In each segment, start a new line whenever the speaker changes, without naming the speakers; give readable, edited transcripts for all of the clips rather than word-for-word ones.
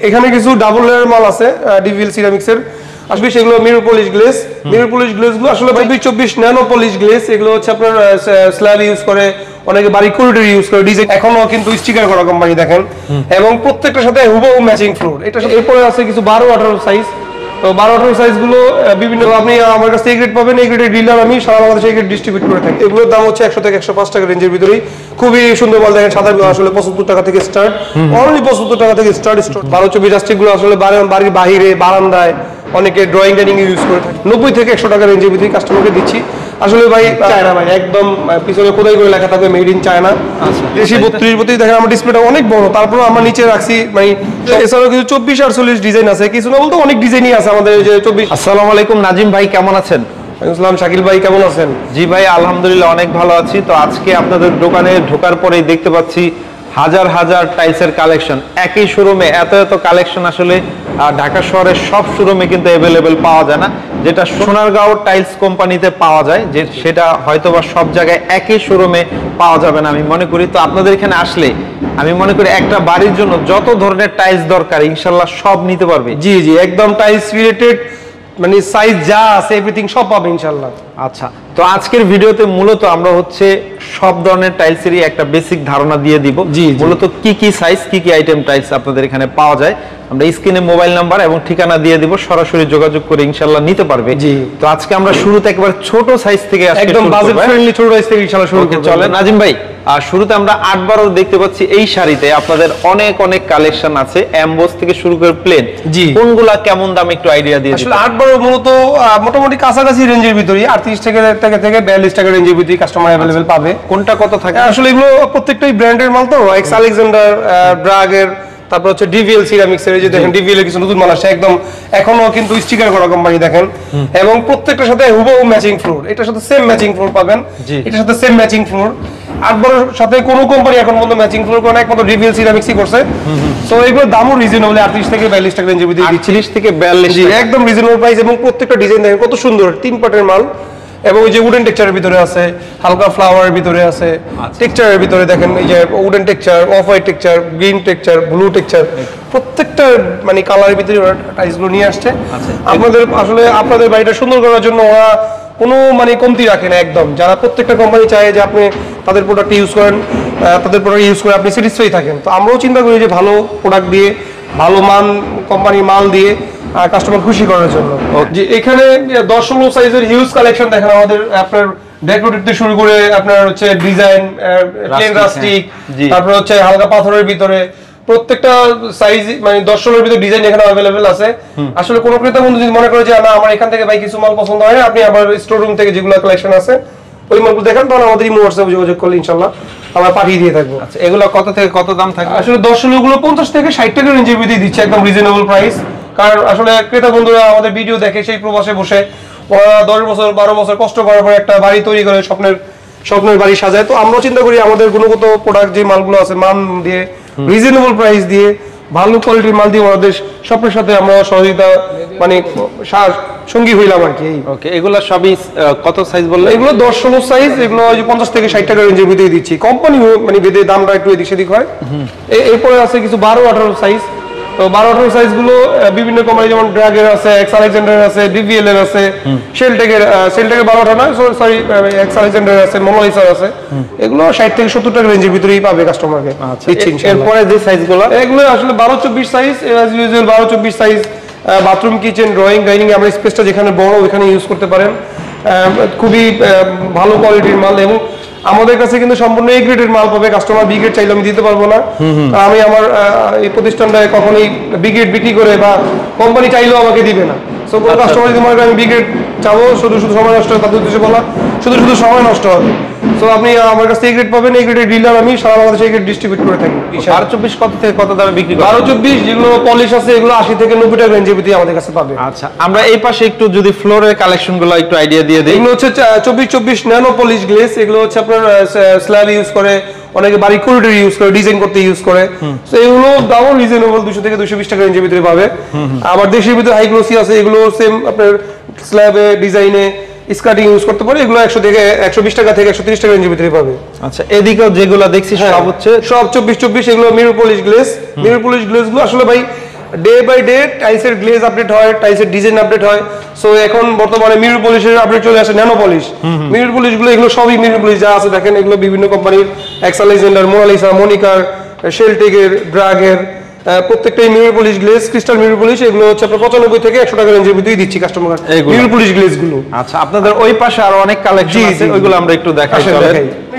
এখানে কিছু double layer মাল আছে ডিভিএল সিরামিক্সের, আসলে সেগুলো mirror polish glaze. Mirror polish গ্লেজগুলো আসলে 24 ন্যানো পলিশ গ্লেজ। এগুলো হচ্ছে আপনার স্ল্যাব ইউজ করে, অনেকে বাড়ি করিডোর ইউজ করে, ডিজাইন এখনো কিন্তু স্টিকার করা কোম্পানি দেখেন, এবং প্রত্যেকটার সাথে হুবহু ম্যাচিং ফ্লোর। এটা এরপরে আছে কিছু 12-18 সাইজ। তো 12-18 সাইজগুলো বিভিন্ন, আপনি আমার কাছে এই গ্রেড পাবেন। এই গ্রেডের ডিলার আমি সারা বাংলাদেশে এই গ্রেড ডিস্ট্রিবিউট করে থাকি। এগুলোর দাম হচ্ছে 100 থেকে 105 টাকা রেঞ্জের ভিতরেই। খুবই সুন্দর মাল দেখেন, সাদা আসলে 75 টাকা থেকে স্টার্ট, অনলি 75 টাকা থেকে স্টার্ট। 12-24 প্লাস্টিকগুলো আসলে বাড়ির বাহিরে বারান্দায় অনেকে ড্রয়িং ডাইনিং ইউজ করে থাকে। 90 থেকে 100 টাকা রেঞ্জের ভিতরে কাস্টমারকে দিচ্ছি। আসলে ভাই চায়না ভাই একদম পিছনে খোদাই করে লেখা থাকবে মেড ইন চায়না। দেশি 32 দেখেন আমার ডিসপ্লেটা অনেক বড়, তারপর আমরা নিচে রাখছি মানে এছাড়াও কিছু 24-48 ডিজাইন আছে, কিছু না বলতে অনেক ডিজাইনই আছে আমাদের। যে 24।
আসসালামু আলাইকুম নাজিম ভাই, কেমন আছেন?
আসসালাম শাকিল ভাই, কেমন আছেন?
জি ভাই আলহামদুলিল্লাহ অনেক ভালো আছি। তো আজকে আপনাদের দোকানে ঢোকার পরেই দেখতে পাচ্ছি হাজার হাজার টাইলসের কালেকশন। একই শোরুমে এত এত কালেকশন আসলে ঢাকা শহরের সব শোরুমে কিন্তু অ্যাভেলেবেল পাওয়া যায় না। যেটা সোনারগাঁও টাইলস কোম্পানিতে পাওয়া যায়, যে সেটা হয়তোবা সব জায়গায় একই শোরুমে পাওয়া যাবে না আমি মনে করি। তো আপনাদের এখানে আসলে আমি মনে করি একটা বাড়ির জন্য যত ধরনের টাইলস দরকার ইনশাল্লাহ সব নিতে পারবে।
জি জি, একদম টাইলস রিলেটেড মানে সাইজ যা আছে এভরিথিং সব পাবে ইনশাআল্লাহ।
আচ্ছা, তো আজকের ভিডিওতে মূলত আমরা হচ্ছে সব ধরনের টাইলসেরই একটা বেসিক ধারণা দিয়ে দিব। মূলত কি কি সাইজ কি কি আইটেম টাইলস আপনাদের এখানে পাওয়া যায় আমরা স্ক্রিনে মোবাইল নাম্বার এবং ঠিকানা দিয়ে দিব, সরাসরি যোগাযোগ করে ইনশাআল্লাহ নিতে পারবে।
জি,
তো আজকে আমরা শুরুতে একবার ছোট সাইজ থেকে
একদম বাজেট ফ্রেন্ডলি ছোট সাইজ থেকে ইনশাআল্লাহ শুরু করব।
চলেন নাজিম ভাই, আর শুরুতে আমরা 8-12 দেখতে পাচ্ছি এই শাড়িতে আপনাদের অনেক অনেক কালেকশন আছে, এমবোস থেকে শুরু করে প্লেন।
জি,
কোনগুলা কেমন দাম একটু আইডিয়া দিয়ে দিন।
আসলে 8-12 মূলত মোটামুটি কাছাকাছি রেঞ্জের ভিতরেই 38 টাকা থেকে 42 টাকা রেঞ্জের ভিতরে কাস্টমার अवेलेबल পাবে।
কোনটা কত থাকে?
আসলে এগুলো প্রত্যেকটাই ব্র্যান্ডের মাল, তো এক্স আলেকজান্ডার, ব্রাগের, তারপর হচ্ছে ডিভিএল সিরামিক্স এর, যে দেখেন ডিভিএল এর কিছু নতুন মাল আসছে, একদম এখনো কিন্তু স্টিকার করা কোম্পানি দেখেন, এবং প্রত্যেকটার সাথে হুবহু ম্যাচিং ফ্লোর। এটার সাথে সেম ম্যাচিং ফ্লোর পাবেন, এটার সাথে সেম ম্যাচিং ফ্লোর। 8-12 সাথে কোনো কোম্পানি এখন পর্যন্ত ম্যাচিং ফ্লোর করে না, একমাত্র ডিভিএল সিরামিক্সই করছে। সো এগুলোর দামও রিজনেবল, 38 থেকে 42 টাকা রেঞ্জের ভিতরে,
38 থেকে 42,
একদম রিজনেবল প্রাইস। এবং প্রত্যেকটা ডিজাইন দেখেন কত সুন্দর, 3 পার্টের মাল, এবং এই যে উডেন টেক্সচারের ভিতরে আছে, হালকা ফ্লাওয়ারের ভিতরে আছে, টেক্সচারের ভিতরে দেখেন এই যে wooden texture, off white texture, green texture, blue texture, প্রত্যেকটা মানে কালারের ভিতরে টাইলসগুলো নিয়ে আসছে আপনাদের। আসলে আপনাদের বাড়িটা সুন্দর করার জন্য ওরা কোনো মানে কমতি রাখে না একদম। যারা প্রত্যেকটা কোম্পানি চায় যে আপনি তাদের প্রোডাক্ট ইউজ করেন, তাদের প্রোডাক্ট ইউজ করে আপনি স্যাটিসফাই থাকেন। তো আমরাও চিন্তা করি যে ভালো প্রোডাক্ট দিয়ে, ভালো মান কোম্পানির মাল দিয়ে কাস্টমার খুশি করার জন্য। যে এখানে 10-16 সাইজের হিউজ কালেকশন দেখেন আমাদের, আপনার ডেকোরেটিভ থেকে শুরু করে আপনার হচ্ছে ডিজাইন, প্লেন রাস্টিক, তারপর হচ্ছে হালকা পাথরের ভিতরে, প্রত্যেকটা সাইজ মানে 10-16 এর ভিতরে ডিজাইন এখানে अवेलेबल আছে। আসলে কোন ক্রেতা বন্ধু যদি মনে করে যে না আমার এখান থেকে ভাই কিছু মাল পছন্দ হয় না, আপনি আবার স্টোর রুম থেকে যেগুলো কালেকশন আছে ওই মালগুলো দেখেন, তখন আমাদের ইমো হোয়াটসঅ্যাপে যোগাযোগ করলে ইনশাআল্লাহ আমরা পাঠিয়ে দিয়ে থাকবো।
আচ্ছা, এগুলো কত থেকে কত দাম থাকে?
আসলে 10-16 গুলো 50 থেকে 60 টাকা রেঞ্জের ভিতরে দিচ্ছে, একদম রিজনেবল প্রাইস। কারণ আসলে ক্রেতা বন্ধুরা আমাদের ভিডিও দেখে সেই প্রবাসে বসে ওরা 10 বছর 12 বছর কষ্ট করার পর একটা বাড়ি তৈরি করে স্বপ্নের বাড়ি সাজায়। তো আমরাও চিন্তা করি আমাদের গুণগত প্রোডাক্ট যে মালগুলো আছে মান দিয়ে, রিজনেবল প্রাইস দিয়ে, ভালো কোয়ালিটির মাল দিয়ে আমাদের স্বপ্নের সাথে আমরা সহযোগিতা মানে সঙ্গী হইলাম আর কি।
ওকে, এগুলো সবই কত সাইজ বললে?
এগুলো 10-16 সাইজ, এগুলো 50 থেকে 60 টাকা রেঞ্জের ভিতরে দিচ্ছি। কোম্পানি মানে বেদে দামটা একটু এদিক সেদিক হয়। এরপরে আছে কিছু 12-18 সাইজ। তো 12-18 সাইজগুলো বিভিন্ন কোম্পানি, যেমন ড্রাগের আছে, এক্স আলেকজান্ডার আছে, ডিভিএল এর আছে, শেলটেকের 12-18 না সরি এক্স আলেকজান্ডার আছে, মোনালিসার আছে। এগুলো 60 থেকে 70 টাকা রেঞ্জের ভিতরেই পাবে কাস্টমারকে।
এরপরে যে সাইজগুলো,
এগুলো আসলে 12-24 size, as usual 12-24 size. Bathroom, kitchen, drawing, dining আমরা স্পেসটা যেখানে বড় ওইখানে ইউজ করতে পারেন। খুবই ভালো কোয়ালিটির মাল, এবং আমাদের কাছে কিন্তু সম্পূর্ণ এ গ্রেডের মাল পাবে। কাস্টমার বি গ্রেড চাইলে আমি দিতে পারবো না। আমি আমার এই প্রতিষ্ঠানটায় কখনোই বি গ্রেড বিক্রি করে বা কোম্পানি চাইলেও আমাকে দিবে না। সো কোনো কাস্টমার যদি মনে করে আমি বি গ্রেড চাবো, শুধু সময় নষ্ট হবে, তাদের উদ্দেশ্যে বলা শুধু সময় নষ্ট হবে। সো আপনি আমার কাছে এই গ্রেড পাবেন, এই গ্রেডের ডিলার আমি সারা বাংলাদেশে এই গ্রেড ডিস্ট্রিবিউট করে থাকি।
12-24 কত থেকে কত দামে বিক্রি করেন?
12-24 যেগুলো পলিশ আছে এগুলো 80 থেকে 90 টাকা রেঞ্জের ভিতরে আমাদের কাছে পাবে।
আচ্ছা, আমরা এই পাশে একটু যদি ফ্লোরের কালেকশনগুলো একটু আইডিয়া দিয়ে দেই।
এগুলো হচ্ছে 24 ন্যানো পলিশ গ্লেজ। এগুলো হচ্ছে আপনার স্ল্যাব ইউজ করে, অনেকে বাড়ি করিডোর ইউজ করে, ডিজাইন করতে ইউজ করে। তো এগুলো দামও রিজনেবল, 200 থেকে 220 টাকা রেঞ্জের ভিতরে পাবে। আবার দেশের ভিতরে হাই গ্লোসি আছে, এগুলো সেম আপনার স্ল্যাবে ডিজাইনে স্কার্টিং ইউজ করতে পারে। এগুলো 120 টাকা থেকে 130 টাকা রেঞ্জের ভিতরে পাবে।
আচ্ছা, এদিকেও যেগুলো দেখছি সব হচ্ছে
সব 24 এগুলো mirror polish glaze. Mirror polish গ্লেজগুলো আসলে ভাই ডে বাই ডে টাইলসের গ্লেজ আপডেট হয়, টাইলসের ডিজাইন আপডেট হয়। সো এখন বর্তমানে মিরর পলিশের আপডেট চলে আসে, ন্যানো পলিশ। মিরর পলিশ গুলো এগুলো সবই মিরর পলিশ যা আছে দেখেন, এগুলো বিভিন্ন কোম্পানির, এক্সালেজেন্ডার, মোনালিসা, মনিকার, শেলটেকের, ব্রাগের, প্রত্যেকটাই mirror polish glaze, crystal mirror polish. এগুলো হচ্ছে আপনার 95 থেকে 100 টাকা রেঞ্জের ভিতরেই দিচ্ছি কাস্টমার মিরর পলিশ গ্লেজ গুলো।
আচ্ছা, আপনাদের ওই পাশে আরো অনেক কালেকশন আছে, ওইগুলো আমরা একটু দেখাই।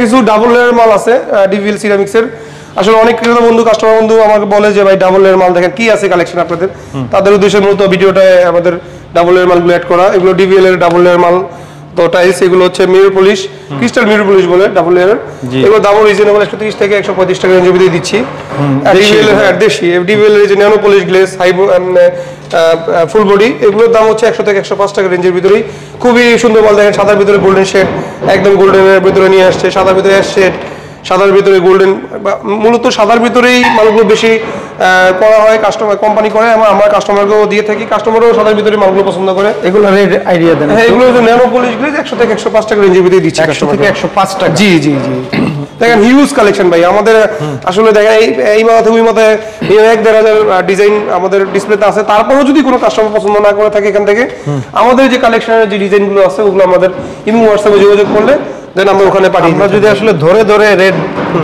কিছু ডাবল লেয়ার মাল আছে ডিভিএল সিরামিক্সের। আসলে অনেক ক্রেতা বন্ধু, কাস্টমার বন্ধু আমাকে বলে যে ভাই ডাবল লেয়ার মাল দেখেন, কি আছে কালেকশন আপনাদের। তাদের উদ্দেশ্যে মূলত ভিডিওটায় আমাদের ডাবল লেয়ার মালগুলো অ্যাড করা। এগুলো ডিভিএল এর ডাবল লেয়ার মাল। তো টাইলস এগুলো হচ্ছে mirror polish, crystal mirror polish বলে ডাবল লেয়ার। এগুলো দাম রিজনেবল 130 থেকে 135 টাকা রেঞ্জের ভিতরে দিচ্ছি। ডিভিএল এর দেশি ডিভিএল এর যে nano polish glaze high full body, এগুলোর দাম হচ্ছে 100 থেকে 105 টাকা রেঞ্জের ভিতরেই। খুবই সুন্দর মাল দেখেন, সাদার ভিতরে গোল্ডেন শেড, একদম গোল্ডেনের ভিতরে নিয়ে আসছে, সাদার ভিতরে অ্যাশ শেড, সাদার ভিতরে গোল্ডেন। মূলত সাদার ভিতরেই মালগুলো বেশি করা হয়, কাস্টমার কোম্পানি করে, আমরা কাস্টমারকেও দিয়ে থাকি, কাস্টমারও সাদার ভিতরে মালগুলো পছন্দ করে।
এগুলো রেট আইডিয়া দেন।
হ্যাঁ, এগুলো যে ন্যানো পলিশ গ্লেজ 100 থেকে 105 টাকা রেঞ্জের ভিতরে দিচ্ছি।
100 থেকে 105 টাকা।
জি জি জি। দেখেন হিউজ কালেকশন ভাই আমাদের। আসলে দেখেন এই মাথা থেকে ওই মাথায় 1-1.5 ডিজাইন আমাদের ডিসপ্লেতে আছে। তারপরেও যদি কোনো কাস্টমার পছন্দ না করে থাকে এখান থেকে, আমাদের যে কালেকশনের যে ডিজাইনগুলো আছে ওগুলো আমাদের ইমো হোয়াটসঅ্যাপে যোগাযোগ করলে দেন আমরা ওখানে পাঠিয়ে।
আমরা যদি আসলে ধরে ধরে রেট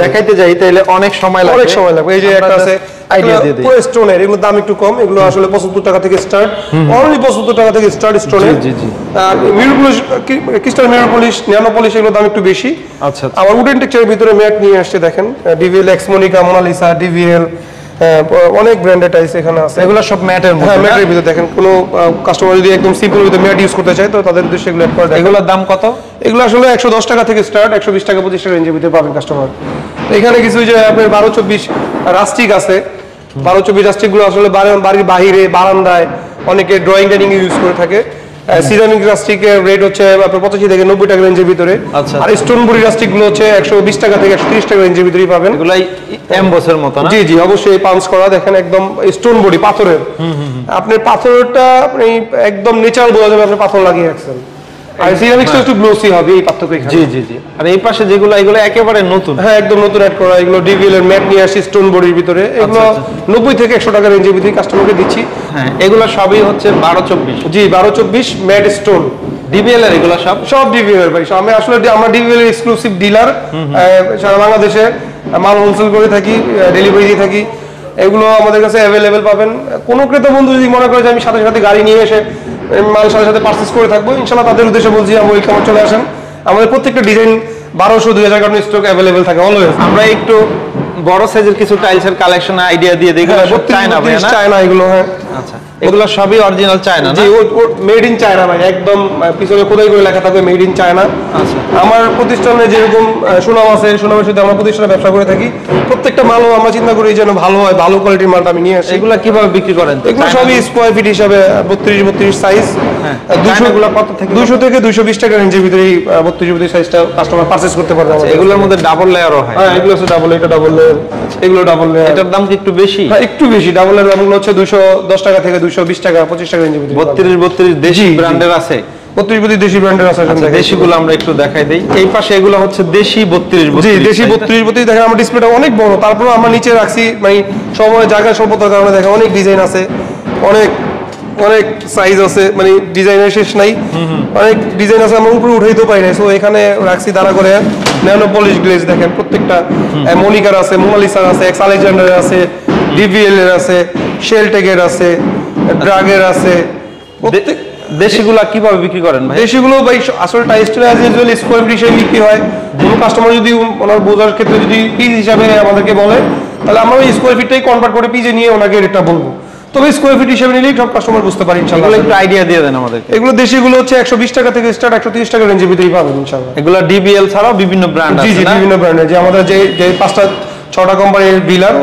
দেখাইতে যাই তাহলে অনেক সময় লাগবে,
অনেক সময় লাগবে। এই যে একটা আছে আইডিয়া দিয়ে দিই, পুরো স্টোনের, এগুলোর দাম একটু কম। এগুলো আসলে 75 টাকা থেকে স্টার্ট, অনলি 75 টাকা থেকে স্টার্ট স্টোনের।
জি জি।
আর mirror polish, crystal mirror polish, nano polish, এগুলোর দাম একটু বেশি।
আচ্ছা।
আবার উডেন টেক্সচারের ভিতরে ম্যাট নিয়ে আসছে দেখেন, DVL, X Monica, Monalisa, DVL, অনেক ব্র্যান্ডের টাইলস এখানে আছে।
এগুলো সব ম্যাটের মধ্যে।
হ্যাঁ, ম্যাটের ভিতরে দেখেন, কোনো কাস্টমার যদি একদম সিম্পল ভিতরে ম্যাট ইউজ করতে চায় তো তাদের উদ্দেশ্যে এগুলো অ্যাড করে দেয়।
এগুলোর দাম কত?
এগুলো আসলে 110 টাকা থেকে স্টার্ট, 120 টাকা 25 টাকা রেঞ্জের ভিতরে পাবেন কাস্টমার। এখানে কিছু যে আপনার 12-24 রাস্টিক আছে, 12-24 রাস্টিক গুলো আসলে বাড়ির বাহিরে বারান্দায় অনেকে ড্রয়িং ডাইনিং ইউজ করে থাকে। সিরামিক রাস্টিকের রেট হচ্ছে আপনার 85 থেকে 90 টাকা রেঞ্জের ভিতরে। আর স্টোন বডি রাস্টিক গুলো হচ্ছে 120 টাকা থেকে 130 টাকা রেঞ্জের ভিতরেই পাবেন।
এগুলাই এমবসের মতো না?
জি জি, অবশ্যই পাঞ্চ করা। দেখেন একদম স্টোন বডি পাথরের। আপনার পাথরটা আপনি একদম নেচারাল বোঝা যাবে আপনি পাথর লাগিয়ে রাখছেন। আর সিরামিক্সটা একটু গ্লোসি হবে, এই পার্থক্য এখানে।
জি জি জি। আর এই পাশে যেগুলো, এগুলো একেবারে নতুন।
হ্যাঁ, একদম নতুন অ্যাড করা। এগুলো ডিভিএল এর ম্যাট নিয়ে আসি স্টোন বডির ভিতরে। এগুলো 90 থেকে 100 টাকা রেঞ্জের ভিতরে কাস্টমারকে দিচ্ছি।
হ্যাঁ, এগুলো সবই হচ্ছে 12-24।
জি, 12-24 ম্যাট স্টোন
ডিভিএল এর। এগুলো সব
ডিভিএল এর ভাই। আমি আসলে আমরা ডিভিএল এর এক্সক্লুসিভ ডিলার, সারা বাংলাদেশে মাল হোলসেল করে থাকি, ডেলিভারি দিয়ে থাকি। এগুলো আমাদের কাছে অ্যাভেলেবেল পাবেন। কোনো ক্রেতা বন্ধু যদি মনে করে যে আমি সাথে সাথে গাড়ি নিয়ে এসে মাল সাথে সাথে পারচেস করে থাকবো, ইনশাআল্লাহ তাদের উদ্দেশ্যে বলছি আমি ওয়েলকাম, চলে আসেন। আমাদের প্রত্যেকটা ডিজাইন 1200-2000 কারণ স্টক অ্যাভেলেবেল থাকে অলওয়েজ।
আমরা একটু বড় সাইজের কিছু টাইলসের কালেকশন আইডিয়া দিয়ে দেখি। চায়না ভাই না?
চায়না এগুলো। হ্যাঁ,
আচ্ছা। এগুলো সবই অরিজিনাল চায়না না?
জি, মেড ইন চায়না ভাই। একদম পিছনে খোদাই করে লেখা থাকবে মেড ইন চায়না।
আচ্ছা।
আমার প্রতিষ্ঠানে যেরকম সুনাম আছে, সুনামের সাথে আমরা প্রতিষ্ঠানে ব্যবসা করে থাকি। প্রত্যেকটা মালও আমরা চিন্তা করি যেন ভালো হয়, ভালো কোয়ালিটির মালটা আমি নিয়ে আসি।
এগুলো কিভাবে বিক্রি করেন?
এগুলো সবই স্কোয়ার ফিট হিসাবে 32-32 সাইজ।
200 কত থেকে?
200 থেকে 220 টাকা রেঞ্জের ভিতরেই 32-32 সাইজটা কাস্টমার পারচেজ করতে পারবে।
এগুলোর মধ্যে ডাবল লেয়ারও হয়?
হ্যাঁ, এগুলো হচ্ছে ডাবল, এটা ডাবল লেয়ার, এগুলো ডাবল লেয়ার।
এটার দাম কি একটু বেশি?
হ্যাঁ, একটু বেশি। ডাবল লেয়ার দামগুলো হচ্ছে 210 টাকা থেকে 220 টাকা 25 টাকা রেঞ্জের ভিতরে।
32 দেশি ব্র্যান্ডের আছে?
32 দেশি ব্র্যান্ডের আছে।
দেশিগুলো আমরা একটু দেখাই দেই। এই পাশে এগুলো হচ্ছে দেশি 32।
জি, দেশি 32 দেখেন আমার ডিসপ্লেটা অনেক বড়, তারপরে আমরা নিচে রাখছি মানে সময় জায়গা স্বল্পতার কারণে দেখেন অনেক ডিজাইন আছে, অনেক অনেক সাইজ আছে, মানে ডিজাইনের শেষ নাই। অনেক ডিজাইন আছে, আমরা উপরে উঠাইতে পারি না। সো এখানে রাখছি দাঁড়া করে। ন্যানো পলিশ গ্লেজ দেখেন প্রত্যেকটা, মনিকার আছে, মোনালিসার আছে, এক্স আলেকজান্ডার আছে, ডিভিএল এর আছে, শেলটেকের আছে, ড্রাগের আছে।
দেশিগুলো কিভাবে বিক্রি করেন ভাই?
দেশিগুলো ভাই আসলে টাইস্টের অ্যাজ ইউজুয়াল স্কোয়ার ফিট হিসেবে বিক্রি হয়। কোনো কাস্টমার যদি ওনার বোঝার ক্ষেত্রে যদি পিস হিসাবে আমাদেরকে বলে, তাহলে আমরা ওই স্কোয়ার ফিটটাই কনভার্ট করে পিজে নিয়ে ওনাকে রেটটা বলবো। তবে স্কোয়ার ফিট হিসেবে নিলেই সব কাস্টমার বুঝতে পারি ইনশাআল্লাহ।
একটু আইডিয়া দিয়ে দেন আমাদেরকে।
এগুলো দেশিগুলো হচ্ছে 120 টাকা থেকে স্টার্ট, 130 টাকা রেঞ্জের ভিতরেই পাবেন ইনশাআল্লাহ।
এগুলো ডিবিএল ছাড়াও বিভিন্ন ব্র্যান্ড আছে?
জি জি, বিভিন্ন ব্র্যান্ডের। যে আমাদের যে 5-6টা কোম্পানির ডিলার,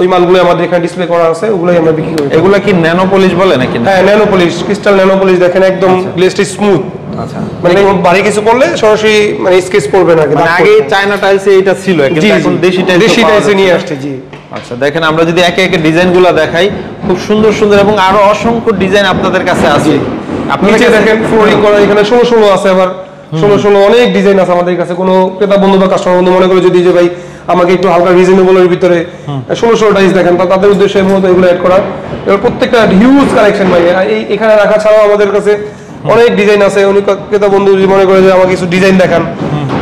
ওই মালগুলো আমাদের এখানে ডিসপ্লে করা আছে, ওগুলোই আমরা বিক্রি করি।
এগুলো কি ন্যানো পলিশ বলে নাকি?
হ্যাঁ, nano polish, crystal nano polish দেখেন একদম গ্লেজটা স্মুথ।
আচ্ছা,
মানে ভারী কিছু করলে সরাসরি মানে স্কেচ পড়বে না।
আগে চায়না টাইলসে এটা ছিল, কিন্তু এখন দেশি
টাইলসে নিয়ে আসছে। জি।
আচ্ছা, দেখেন আমরা যদি একে একে ডিজাইনগুলো দেখাই, খুব সুন্দর সুন্দর এবং আরো অসংখ্য ডিজাইন আপনাদের কাছে আছে।
আপনারা দেখেন ফ্লোরিং করা, এখানে 16 আছে, আবার 16 অনেক ডিজাইন আছে আমাদের কাছে। কোনো ক্রেতা বন্ধু বা কাস্টমার বন্ধু মনে করে যদি যে ভাই আমাকে একটু হালকা রিজনেবলের ভিতরে 1600 টাইলস দেখেন, তাদের উদ্দেশ্যে মূলত এগুলো অ্যাড করা। এবার প্রত্যেকটা হিউজ কালেকশন ভাই, এখানে রাখা ছাড়াও আমাদের কাছে অনেক ডিজাইন আছে। উনি ক্রেতা বন্ধু যদি মনে করে যে আমাকে কিছু ডিজাইন দেখান,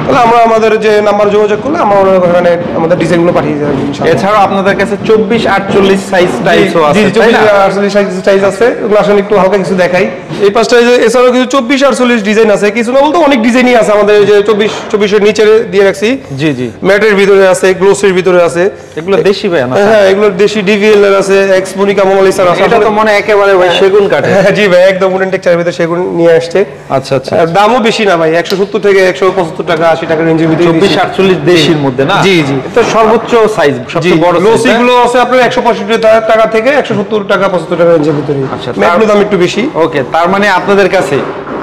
তাহলে আমরা আমাদের যে নাম্বার যোগাযোগ করলে আমরা ওখানে আমাদের ডিজাইনগুলো পাঠিয়ে দেব ইনশাআল্লাহ।
এছাড়াও আপনাদের কাছে 24-48 সাইজ টাইলসও আছে,
জি 24-48 সাইজ টাইলস আছে। এগুলো আসলে একটু হালকা কিছু দেখাই। এই পাঁচটা এছাড়াও কিছু 24-48 ডিজাইন আছে, কিছু না বলতে অনেক ডিজাইনই আছে আমাদের, যে 24 এর নিচে দিয়ে রাখছি।
জি জি,
ম্যাটের ভিতরে আছে, গ্লোসের ভিতরে আছে।
এগুলো দেশি ভাই না?
হ্যাঁ, এগুলো দেশি ডিভিএল এর আছে, এক্স মনিকা মোনালিসার আছে।
এটা তো মনে একেবারে ভাই সেগুন কাঠে।
হ্যাঁ জি ভাই, একদম উডেন টেক্সচারের ভিতরে সেগুন নিয়ে আসছে।
আচ্ছা আচ্ছা,
দামও বেশি না ভাই, 170 থেকে 175 টাকা 80 টাকার রেঞ্জের ভিতরে।
24-48 দেশির মধ্যে না?
জি জি,
এটা সর্বোচ্চ সাইজ, সবচেয়ে বড় সাইজ।
গ্লোসি গুলো আছে আপনার 165 টাকা থেকে 170 টাকা 75 টাকা রেঞ্জের ভিতরে।
আচ্ছা,
ম্যাটগুলোর দাম একটু বেশি।
ওকে, তার মানে আপনাদের কাছে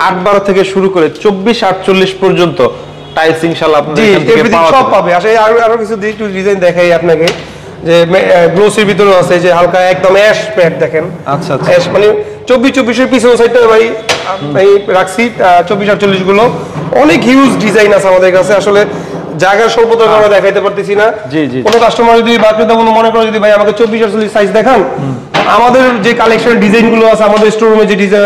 8-12 থেকে শুরু করে 24-48 পর্যন্ত টাইলস ইনশাআল্লাহ আপনাদের এখান থেকে পাওয়া
সব
যাবে।
পাবে। আসলে আরো কিছু একটু ডিজাইন দেখাই আপনাকে, যে গ্লোসির ভিতরে আছে যে হালকা একদম অ্যাশ প্যাড দেখেন।
আচ্ছা আচ্ছা,
অ্যাশ মানে 24 এর পিছনে সাইডটা ভাই এই রাখছি 24-48 গুলো। অনেক হিউজ ডিজাইন আছে আমাদের কাছে, আসলে জায়গার স্বল্পতার কারণে দেখাইতে পারতেছি না।
জি জি,
কোনো কাস্টমার যদি বা ক্রেতা বন্ধু মনে করে যদি ভাই আমাকে 24-48 সাইজ দেখান, আমাদের যে কালেকশন ডিজাইন গুলো আছে আমাদের স্টোর রুমে যে ডিজাইন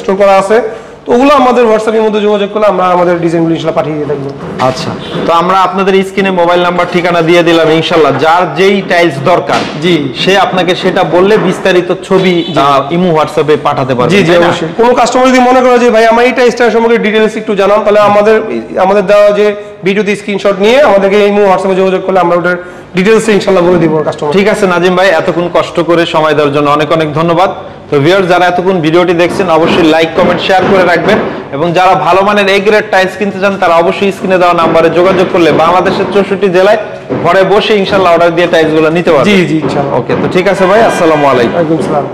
স্টোর করা আছে, তো ওগুলো আমাদের হোয়াটসঅ্যাপের মধ্যে যোগাযোগ করলে আমরা আমাদের ডিজাইনগুলো ইনশাআল্লাহ পাঠিয়ে দিয়ে থাকবো।
আচ্ছা, তো আমরা আপনাদের স্ক্রিনে মোবাইল নাম্বার ঠিকানা দিয়ে দিলাম ইনশাআল্লাহ। যার যেই টাইলস দরকার
জি,
সে আপনাকে সেটা বললে বিস্তারিত ছবি ইমো হোয়াটসঅ্যাপে পাঠাতে পারবে।
জি জি অবশ্যই। কোনো কাস্টমার যদি মনে করে যে ভাই আমার এই টাইলসটার সম্পর্কে ডিটেইলস একটু জানান, তাহলে আমাদের দেওয়া যে ভিডিওতে স্ক্রিনশট নিয়ে আমাদেরকে ইমো হোয়াটসঅ্যাপে যোগাযোগ করলে আমরা ওটার ডিটেইলস ইনশাআল্লাহ বলে দিব কাস্টমার।
ঠিক আছে নাজিম ভাই, এতক্ষণ কষ্ট করে সময় দেওয়ার জন্য অনেক অনেক ধন্যবাদ। তো ভিউয়ার্স, যারা এতক্ষণ ভিডিওটি দেখছেন অবশ্যই লাইক কমেন্ট শেয়ার করে রাখবেন, এবং যারা ভালো মানের এ গ্রেড টাইলস কিনতে চান তারা অবশ্যই স্ক্রিনে দেওয়া নম্বরে যোগাযোগ করলে বাংলাদেশের 64 জেলায় ঘরে বসে ইনশাআল্লাহ অর্ডার দিয়ে টাইলসগুলো নিতে পারবেন।
জি জি ইনশাআল্লাহ।
ওকে, তো ঠিক আছে ভাই, আসসালামু আলাইকুম।
ওয়ালাইকুম আসসালাম।